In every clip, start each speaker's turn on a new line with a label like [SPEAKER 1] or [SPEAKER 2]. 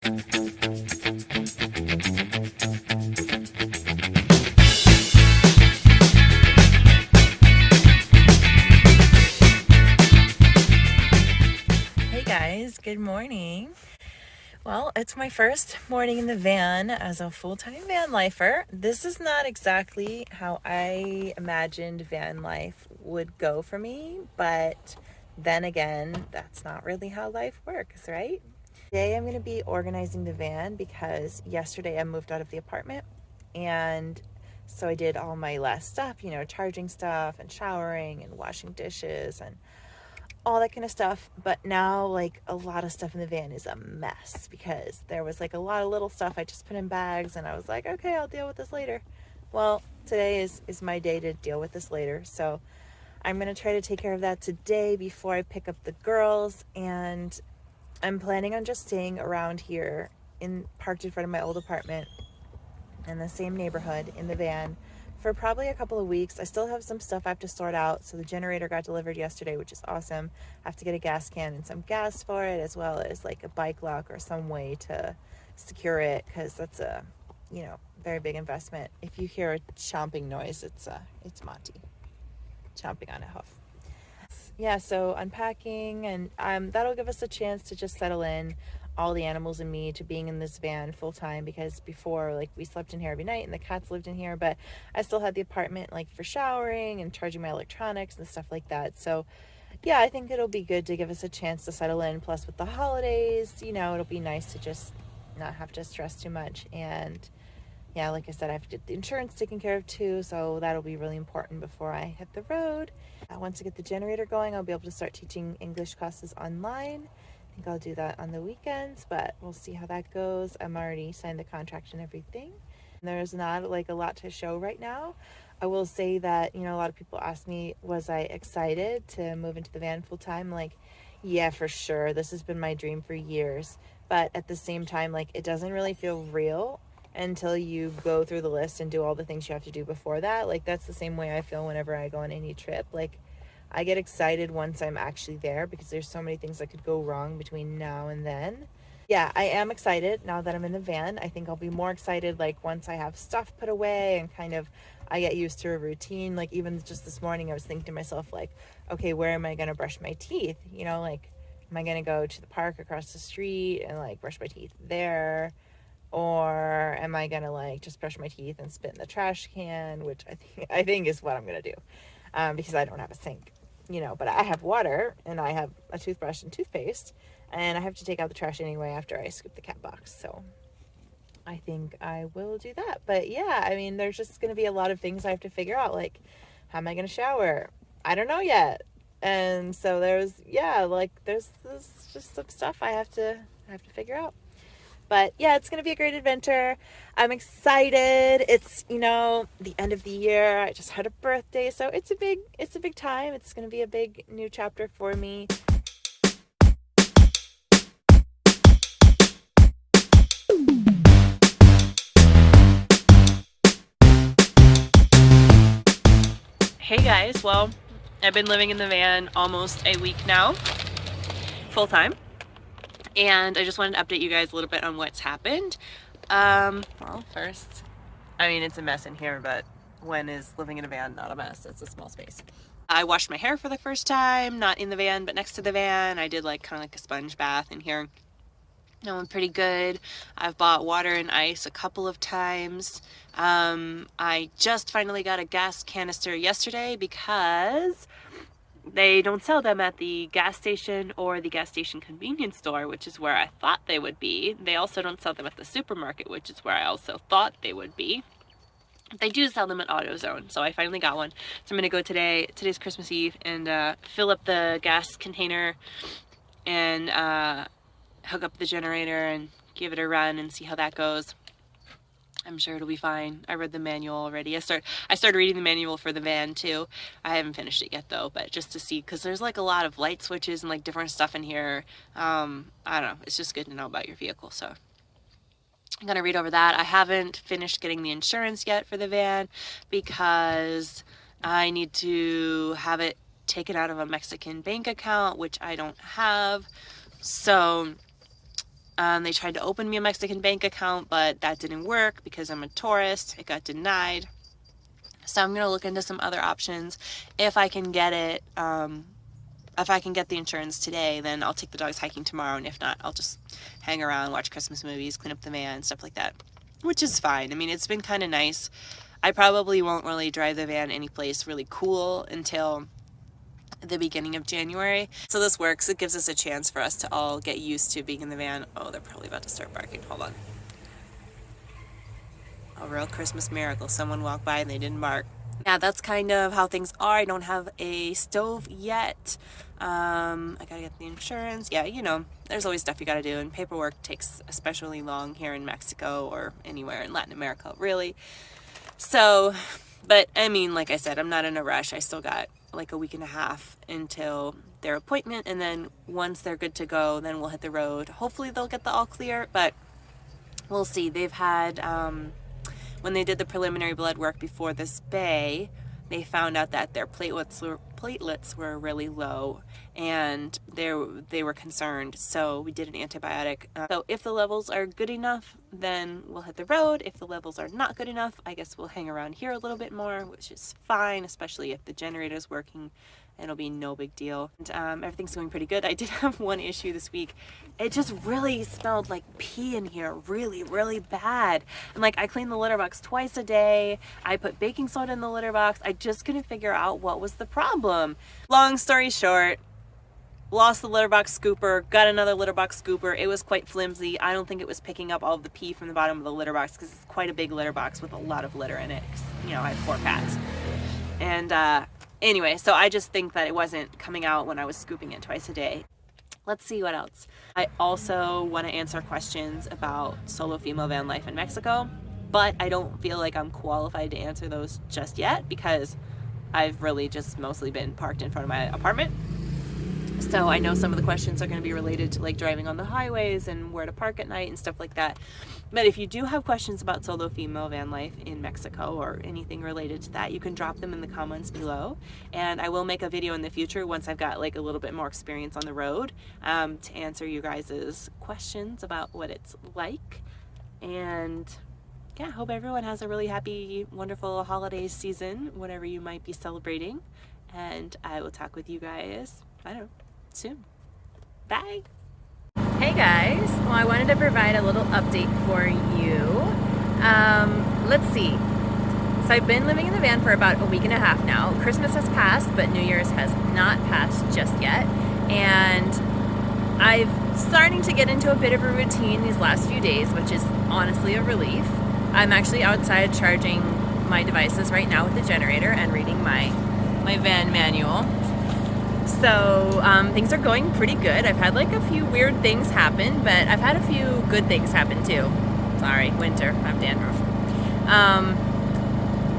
[SPEAKER 1] Hey guys, good morning. Well, it's my first morning in the van as a full-time van lifer. This is not exactly how I imagined van life would go for me, but then again, that's not really how life works, right? Today I'm going to be organizing the van because yesterday I moved out of the apartment, and so I did all my last stuff, charging stuff and showering and washing dishes and all that kind of stuff. But now, like, a lot of stuff in the van is a mess because there was like a lot of little stuff I just put in bags, and I was like, okay, I'll deal with this later. Well, today is my day to deal with this later, so I'm gonna try to take care of that today before I pick up the girls. And I'm planning on just staying around here, parked in front of my old apartment in the same neighborhood in the van for probably a couple of weeks. I still have some stuff I have to sort out. So the generator got delivered yesterday, which is awesome. I have to get a gas can and some gas for it, as well as like a bike lock or some way to secure it, because that's a very big investment. If you hear a chomping noise, it's Monty chomping on a hoof. Yeah, so unpacking, and that'll give us a chance to just settle in, all the animals and me, to being in this van full time, because before, like, we slept in here every night and the cats lived in here, but I still had the apartment like for showering and charging my electronics and stuff like that. So yeah, I think it'll be good to give us a chance to settle in. Plus with the holidays, it'll be nice to just not have to stress too much. And yeah, like I said, I have to get the insurance taken care of too, so that'll be really important before I hit the road. Once I get the generator going, I'll be able to start teaching English classes online. I think I'll do that on the weekends, but we'll see how that goes. I'm already signed the contract and everything. There's not like a lot to show right now. I will say that, a lot of people ask me, was I excited to move into the van full time? Like, yeah, for sure. This has been my dream for years. But at the same time, like, it doesn't really feel real until you go through the list and do all the things you have to do before that. Like, that's the same way I feel whenever I go on any trip. Like, I get excited once I'm actually there, because there's so many things that could go wrong between now and then. Yeah, I am excited now that I'm in the van. I think I'll be more excited like once I have stuff put away and kind of I get used to a routine. Like, even just this morning I was thinking to myself, like, okay, where am I going to brush my teeth? Like, am I going to go to the park across the street and like brush my teeth there? Or am I gonna like just brush my teeth and spit in the trash can, which I think is what I'm gonna do, because I don't have a sink, but I have water and I have a toothbrush and toothpaste, and I have to take out the trash anyway after I scoop the cat box. So I think I will do that. But yeah, I mean, there's just gonna be a lot of things I have to figure out. Like, how am I gonna shower? I don't know yet. And so there's just some stuff I have to figure out. But yeah, it's going to be a great adventure. I'm excited. It's, the end of the year. I just had a birthday, so it's a big time. It's going to be a big new chapter for me. Hey guys, well, I've been living in the van almost a week now, full time. And I just wanted to update you guys a little bit on what's happened. Well, first, I mean, it's a mess in here, but when is living in a van not a mess? It's a small space. I washed my hair for the first time, not in the van, but next to the van. I did like kind of like a sponge bath in here. I'm pretty good. I've bought water and ice a couple of times. I just finally got a gas canister yesterday because they don't sell them at the gas station or the gas station convenience store, which is where I thought they would be. They also don't sell them at the supermarket, which is where I also thought they would be. They do sell them at AutoZone, so I finally got one. So I'm gonna go today's Christmas Eve, and fill up the gas container and hook up the generator and give it a run and see how that goes. I'm sure it'll be fine. I read the manual already. I started reading the manual for the van too. I haven't finished it yet though, but just to see, because there's like a lot of light switches and like different stuff in here. I don't know. It's just good to know about your vehicle. So I'm gonna read over that. I haven't finished getting the insurance yet for the van because I need to have it taken out of a Mexican bank account, which I don't have. So They tried to open me a Mexican bank account, but that didn't work because I'm a tourist. It got denied. So I'm going to look into some other options. If I can get it, if I can get the insurance today, then I'll take the dogs hiking tomorrow. And if not, I'll just hang around, watch Christmas movies, clean up the van, stuff like that, which is fine. I mean, it's been kind of nice. I probably won't really drive the van anyplace really cool until the beginning of January. So this works. It gives us a chance for us to all get used to being in the van. Oh, they're probably about to start barking. Hold on. A real Christmas miracle. Someone walked by and they didn't bark. Yeah, that's kind of how things are. I don't have a stove yet. I gotta get the insurance. Yeah, you know, there's always stuff you gotta do, and paperwork takes especially long here in Mexico or anywhere in Latin America, really. So, but I mean, like I said, I'm not in a rush. I still got like a week and a half until their appointment, and then once they're good to go, then we'll hit the road. Hopefully they'll get the all clear, but we'll see. They've had, when they did the preliminary blood work before this bay, they found out that their platelets were really low, and they were concerned. So we did an antibiotic. So if the levels are good enough, then we'll hit the road. If the levels are not good enough, I guess we'll hang around here a little bit more, which is fine, especially if the generator's working. It'll be no big deal. And, everything's going pretty good. I did have one issue this week. It just really smelled like pee in here, really, really bad. And like, I clean the litter box twice a day. I put baking soda in the litter box. I just couldn't figure out what was the problem. Long story short, lost the litter box scooper, got another litter box scooper. It was quite flimsy. I don't think it was picking up all of the pee from the bottom of the litter box because it's quite a big litter box with a lot of litter in it. You know, I have 4 cats. And, anyway, so I just think that it wasn't coming out when I was scooping it twice a day. Let's see what else. I also want to answer questions about solo female van life in Mexico, but I don't feel like I'm qualified to answer those just yet because I've really just mostly been parked in front of my apartment. So I know some of the questions are going to be related to like driving on the highways and where to park at night and stuff like that. But if you do have questions about solo female van life in Mexico or anything related to that, you can drop them in the comments below. And I will make a video in the future once I've got like a little bit more experience on the road to answer you guys' questions about what it's like. And yeah, hope everyone has a really happy, wonderful holiday season, whatever you might be celebrating. And I will talk with you guys, I don't know, soon. Bye. Hey guys, well, I wanted to provide a little update for you. Let's see. So I've been living in the van for about a week and a half now. Christmas has passed, but New Year's has not passed just yet. And I'm starting to get into a bit of a routine these last few days, which is honestly a relief. I'm actually outside charging my devices right now with the generator and reading my van manual. So things are going pretty good. I've had like a few weird things happen, but I've had a few good things happen too. Sorry, winter, I'm dandruff.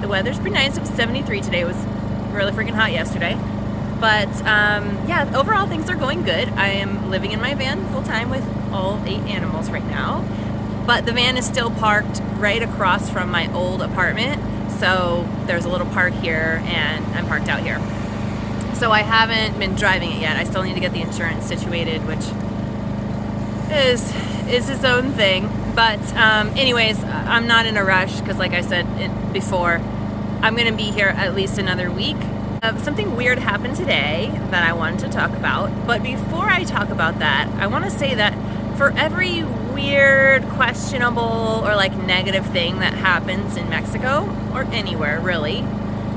[SPEAKER 1] The weather's pretty nice. It was 73 today. It was really freaking hot yesterday. But yeah, overall things are going good. I am living in my van full time with all 8 animals right now. But the van is still parked right across from my old apartment. So there's a little park here and I'm parked out here. So I haven't been driving it yet. I still need to get the insurance situated, which is its own thing. But anyways, I'm not in a rush because like I said before, I'm going to be here at least another week. Something weird happened today that I wanted to talk about. But before I talk about that, I want to say that for every weird, questionable, or like negative thing that happens in Mexico, or anywhere really,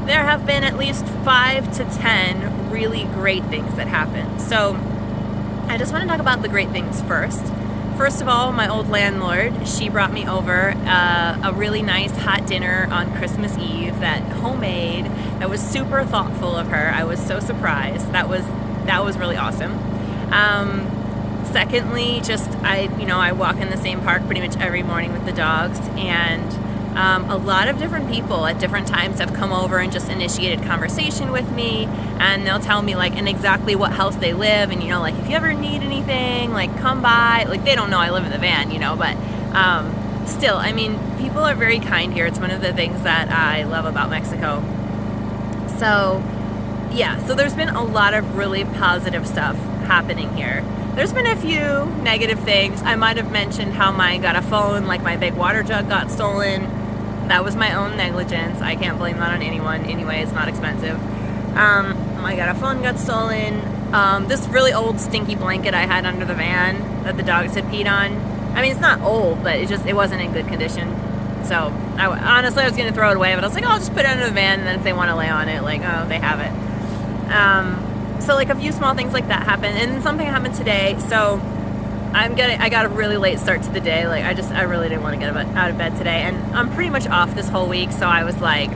[SPEAKER 1] there have been at least 5 to 10 really great things that happen. So I just want to talk about the great things first. First of all, my old landlord, she brought me over a really nice hot dinner on Christmas Eve, that homemade, that was super thoughtful of her. I was so surprised. That was really awesome. Secondly, just I walk in the same park pretty much every morning with the dogs, and a lot of different people at different times have come over and just initiated conversation with me, and they'll tell me like in exactly what house they live, and like if you ever need anything, like come by. Like they don't know I live in the van, but still, I mean, people are very kind here. It's one of the things that I love about Mexico. So yeah, so there's been a lot of really positive stuff happening here. there's been a few negative things. I might have mentioned how mine got a phone, like my big water jug got stolen. That was my own negligence. I can't blame that on anyone. Anyway, it's not expensive. I got a phone got stolen. This really old stinky blanket I had under the van that the dogs had peed on. I mean, it's not old, but it wasn't in good condition. So honestly, I was going to throw it away, but I was like, oh, I'll just put it under the van, and then if they want to lay on it, like, oh, they have it. So like a few small things like that happened, and something happened today. So I got a really late start to the day. Like I really didn't want to get out of bed today, and I'm pretty much off this whole week. So I was like,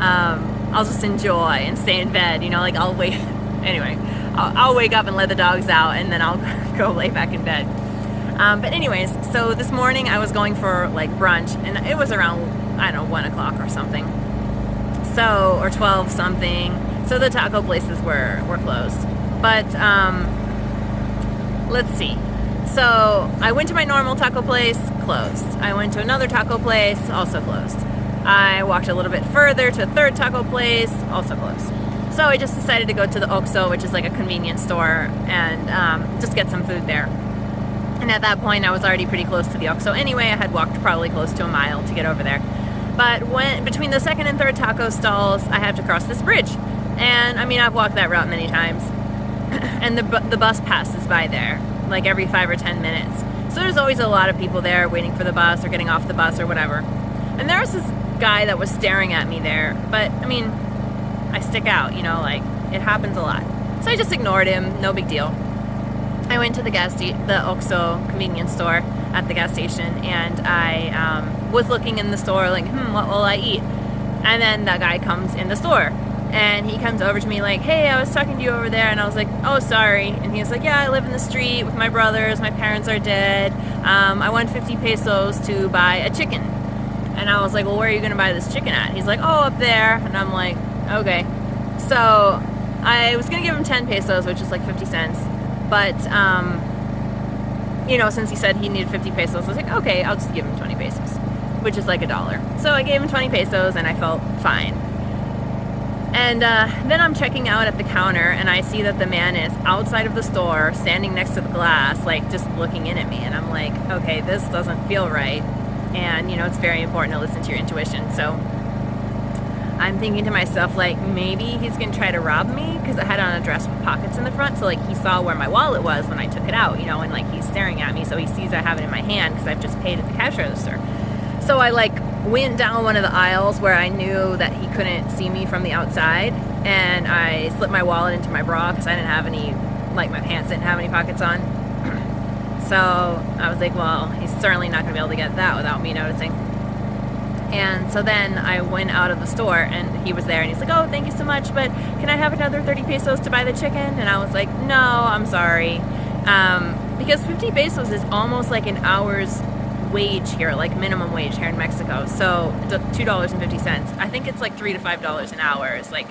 [SPEAKER 1] I'll just enjoy and stay in bed. Like I'll wait. Anyway, I'll wake up and let the dogs out, and then I'll go lay back in bed. But anyways, so this morning I was going for like brunch, and it was around, 1 o'clock or something. So, or 12 something. So the taco places were closed. But, let's see. So I went to my normal taco place, closed. I went to another taco place, also closed. I walked a little bit further to a third taco place, also closed. So I just decided to go to the OXXO, which is like a convenience store, and just get some food there. And at that point, I was already pretty close to the OXXO anyway. I had walked probably close to a mile to get over there. But between the second and third taco stalls, I had to cross this bridge. And I mean, I've walked that route many times. And the bus passes by there, like every 5 or 10 minutes. So there's always a lot of people there waiting for the bus or getting off the bus or whatever. And there was this guy that was staring at me there. But I mean, I stick out, like it happens a lot. So I just ignored him, no big deal. I went to the OXXO convenience store at the gas station, and I was looking in the store like, what will I eat? And then that guy comes in the store, and he comes over to me like, hey, I was talking to you over there, and I was like, oh, sorry. And he was like, yeah, I live in the street with my brothers, my parents are dead, I want 50 pesos to buy a chicken. And I was like, well, where are you going to buy this chicken at? He's like, oh, up there. And I'm like, okay. So I was going to give him 10 pesos, which is like 50 cents. But, since he said he needed 50 pesos, I was like, okay, I'll just give him 20 pesos, which is like $1. So I gave him 20 pesos, and I felt fine. And then I'm checking out at the counter, and I see that the man is outside of the store, standing next to the glass, like just looking in at me. And I'm like, okay, this doesn't feel right. And, it's very important to listen to your intuition. So I'm thinking to myself, like, maybe he's going to try to rob me, because I had on a dress with pockets in the front. So, like, he saw where my wallet was when I took it out, and, like, he's staring at me. So he sees I have it in my hand because I've just paid at the cash register. So I, like, went down one of the aisles where I knew that he couldn't see me from the outside. And I slipped my wallet into my bra because I didn't have any, like, my pants didn't have any pockets on. So I was like, well, he's certainly not going to be able to get that without me noticing. And so then I went out of the store, and he was there, and he's like, oh, thank you so much, but can I have another 30 pesos to buy the chicken? And I was like, no, I'm sorry. Because 50 pesos is almost like an hour's wage here, like minimum wage here in Mexico. So $2.50. I think it's like $3 to $5 an hour is like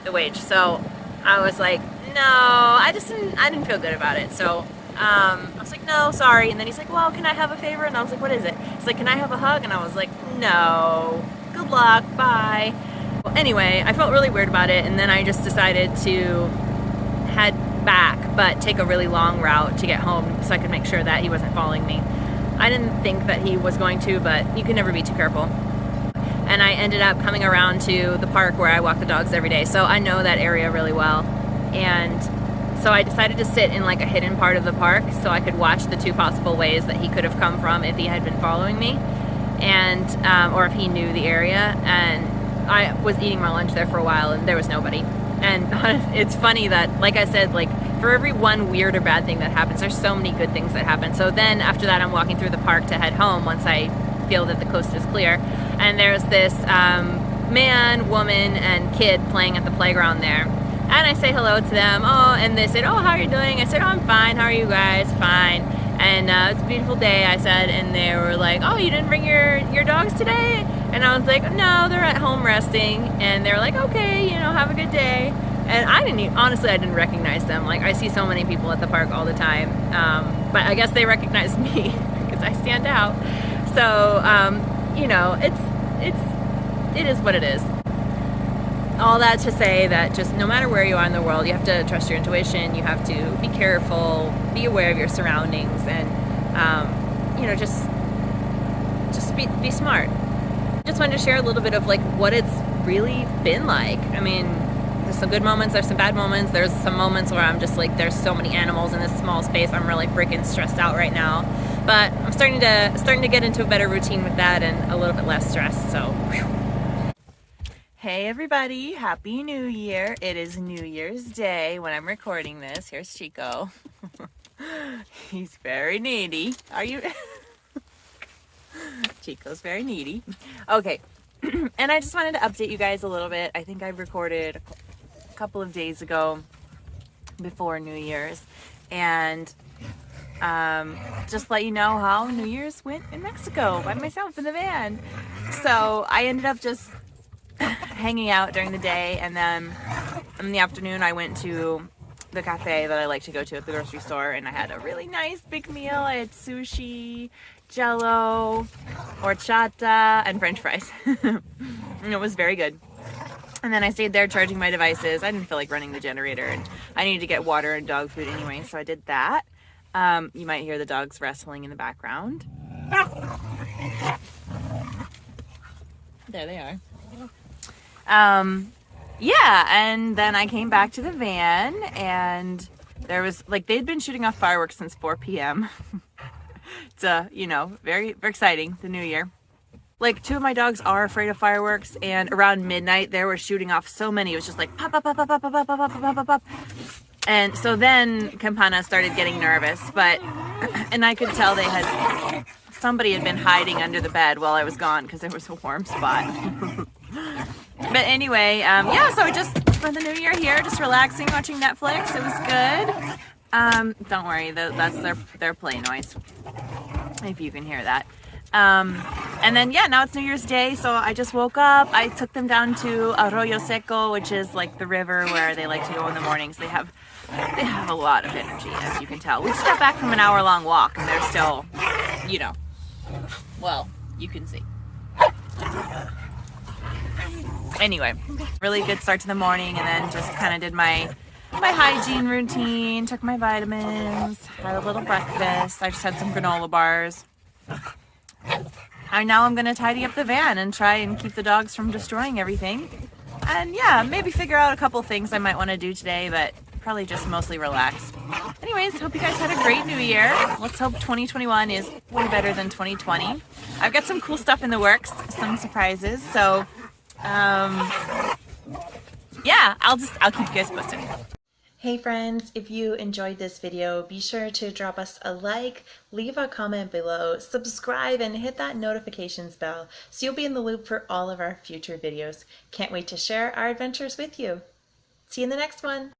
[SPEAKER 1] the wage. So I was like, no, I didn't feel good about it. So I was like, no, sorry. And then he's like, well, can I have a favor? And I was like, what is it? He's like, can I have a hug? And I was like, no, good luck, bye. Well, anyway, I felt really weird about it, and then I just decided to head back, but take a really long route to get home so I could make sure that he wasn't following me. I didn't think that he was going to, but you can never be too careful. And I ended up coming around to the park where I walk the dogs every day, so I know that area really well. And so I decided to sit in like a hidden part of the park so I could watch the two possible ways that he could have come from if he had been following me, and or if he knew the area. And I was eating my lunch there for a while, and there was nobody. And it's funny that, like I said, like for every one weird or bad thing that happens, there's so many good things that happen. So then after that, I'm walking through the park to head home once I feel that the coast is clear. And there's this man, woman, and kid playing at the playground there. And I say hello to them. Oh, and they said, oh, how are you doing? I said, oh, I'm fine. How are you guys? Fine. And it's a beautiful day, I said. And they were like, oh, you didn't bring your dogs today? And I was like, no, they're at home resting. And they were like, okay, have a good day. And I didn't recognize them. Like, I see so many people at the park all the time. But I guess they recognized me because I stand out. So, it is what it is. all that to say that just no matter where you are in the world, you have to trust your intuition. You have to be careful, be aware of your surroundings, and just be smart. Just wanted to share a little bit of like what it's really been like. I mean, there's some good moments, there's some bad moments, there's some moments where I'm just like, there's so many animals in this small space, I'm really freaking stressed out right now. But I'm starting to get into a better routine with that and a little bit less stress. So whew. Hey everybody, Happy New Year. It is New Year's Day when I'm recording this. Here's Chico. He's very needy. Are you? Chico's very needy. Okay. And I just wanted to update you guys a little bit. I think I recorded a couple of days ago before New Year's, and just let you know how New Year's went in Mexico by myself in the van. So I ended up just hanging out during the day, and then in the afternoon I went to the cafe that I like to go to at the grocery store, and I had a really nice big meal. I had sushi, jello, horchata, and french fries. And it was very good. And then I stayed there charging my devices. I didn't feel like running the generator, and I needed to get water and dog food anyway, so I did that. You might hear the dogs wrestling in the background. There they are. Yeah, and then I came back to the van, and there was, like, they'd been shooting off fireworks since 4 p.m. It's, very, very exciting, the new year. Like, 2 of my dogs are afraid of fireworks, and around midnight, they were shooting off so many. It was just like, pop, pop, pop, pop, pop, pop, pop, pop, pop, pop, pop. And so then Campana started getting nervous, and I could tell somebody had been hiding under the bed while I was gone because there was a warm spot. But anyway, so I just spent the new year here, just relaxing, watching Netflix. It was good. Don't worry, that's their play noise, if you can hear that. And then, now it's New Year's Day, so I just woke up. I took them down to Arroyo Seco, which is like the river where they like to go in the mornings. They have a lot of energy, as you can tell. We just got back from an hour-long walk, and they're still, well, you can see. Anyway, really good start to the morning, and then just kind of did my hygiene routine, took my vitamins, had a little breakfast. I just had some granola bars. And now I'm going to tidy up the van and try and keep the dogs from destroying everything. And maybe figure out a couple things I might want to do today, but probably just mostly relax. Anyways, hope you guys had a great new year. Let's hope 2021 is way better than 2020. I've got some cool stuff in the works, some surprises. So, I'll keep you guys posted. Hey friends, if you enjoyed this video, be sure to drop us a like, leave a comment below, subscribe, and hit that notifications bell so you'll be in the loop for all of our future videos. Can't wait to share our adventures with you. See you in the next one.